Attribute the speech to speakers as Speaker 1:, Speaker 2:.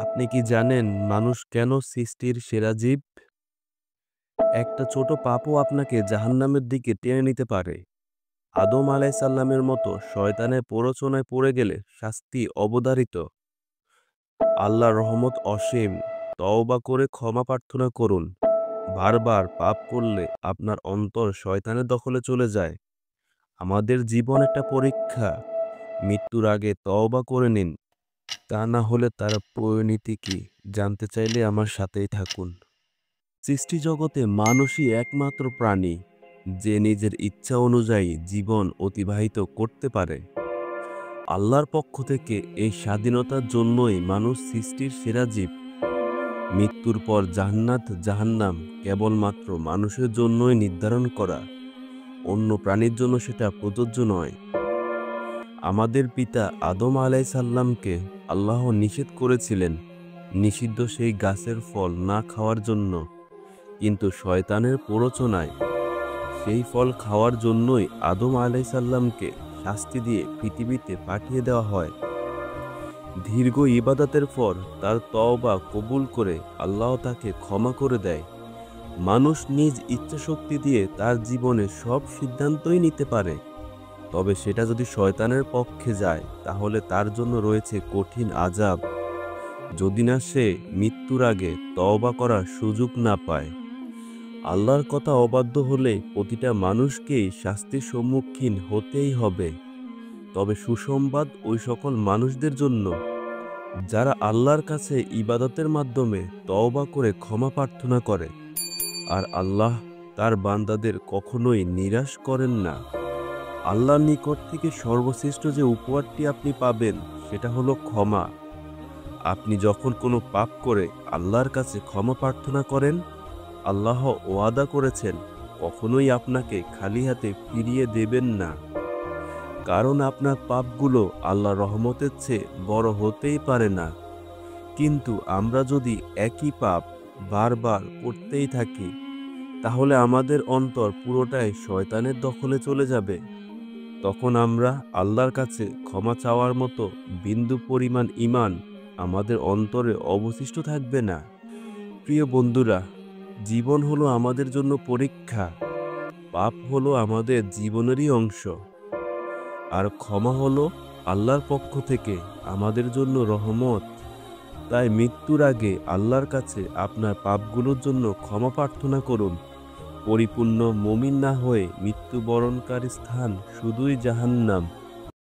Speaker 1: আপনি কি জানেন মানুষ কেন সৃষ্টির সেরা জীব? একটা ছোট পাপও আপনাকে জাহান্নামের দিকে টেনে নিতে পারে। আদম আলাইসাল্লামের মতো শয়তানের প্ররোচনায় পড়ে গেলে শাস্তি অবধারিত। আল্লাহর রহমত অসীম। তওবা করে ক্ষমা প্রার্থনা করুন। বারবার পাপ করলে আপনার অন্তর শয়তানের দখলে চলে যায়। আমাদের জীবন একটা পরীক্ষা। মৃত্যুর আগে তওবা করে নিন, তা না হলে তার পরিণতি কি জানতে চাইলে আমার সাথেই থাকুন। সৃষ্টিজগতে মানুষই একমাত্র প্রাণী যে নিজের ইচ্ছা অনুযায়ী জীবন অতিবাহিত করতে পারে। আল্লাহর পক্ষ থেকে এই স্বাধীনতার জন্যই মানুষ সৃষ্টির সেরা জীব। মৃত্যুর পর জান্নাত জাহান্নাম কেবলমাত্র মানুষের জন্যই নির্ধারণ করা, অন্য প্রাণীর জন্য সেটা প্রযোজ্য নয়। আমাদের পিতা আদম আলাইসাল্লামকে আল্লাহ নিষেধ করেছিলেন নিষিদ্ধ সেই গাছের ফল না খাওয়ার জন্য, কিন্তু শয়তানের প্ররোচনায় সেই ফল খাওয়ার জন্যই আদম আলাইসাল্লামকে শাস্তি দিয়ে পৃথিবীতে পাঠিয়ে দেওয়া হয়। দীর্ঘ ইবাদতের পর তার তওবা কবুল করে আল্লাহ তাকে ক্ষমা করে দেয়। মানুষ নিজ ইচ্ছাশক্তি দিয়ে তার জীবনে সব সিদ্ধান্তই নিতে পারে, তবে সেটা যদি শয়তানের পক্ষে যায় তাহলে তার জন্য রয়েছে কঠিন আযাব, যদি না সে মৃত্যুর আগে তওবা করার সুযোগ না পায়। আল্লাহর কথা অবাধ্য হলে প্রতিটা মানুষকেই শাস্তির সম্মুখীন হতেই হবে। তবে সুসংবাদ ওই সকল মানুষদের জন্য যারা আল্লাহর কাছে ইবাদতের মাধ্যমে তওবা করে ক্ষমা প্রার্থনা করে, আর আল্লাহ তার বান্দাদের কখনোই নিরাশ করেন না। আল্লাহর নিকট থেকে সর্বশ্রেষ্ঠ যে উপহারটি আপনি পাবেন সেটা হলো ক্ষমা। আপনি যখন কোনো পাপ করে আল্লাহর কাছে ক্ষমা প্রার্থনা করেন, আল্লাহ ওয়াদা করেছেন কখনোই আপনাকে খালি হাতে ফিরিয়ে দেবেন না। কারণ আপনার পাপগুলো আল্লাহর রহমতের চেয়ে বড় হতেই পারে না। কিন্তু আমরা যদি একই পাপ বারবার করতেই থাকি, তাহলে আমাদের অন্তর পুরোটাই শয়তানের দখলে চলে যাবে। তখন আমরা আল্লাহর কাছে ক্ষমা চাওয়ার মতো বিন্দু পরিমাণ ঈমান আমাদের অন্তরে অবশিষ্ট থাকবে না। প্রিয় বন্ধুরা, জীবন হলো আমাদের জন্য পরীক্ষা। পাপ হলো আমাদের জীবনেরই অংশ, আর ক্ষমা হলো আল্লাহর পক্ষ থেকে আমাদের জন্য রহমত। তাই মৃত্যুর আগে আল্লাহর কাছে আপনার পাপগুলোর জন্য ক্ষমা প্রার্থনা করুন। পরিপূর্ণ মুমিন না হয়ে মৃত্যুবরণকারী স্থান শুধুই জাহান্নাম।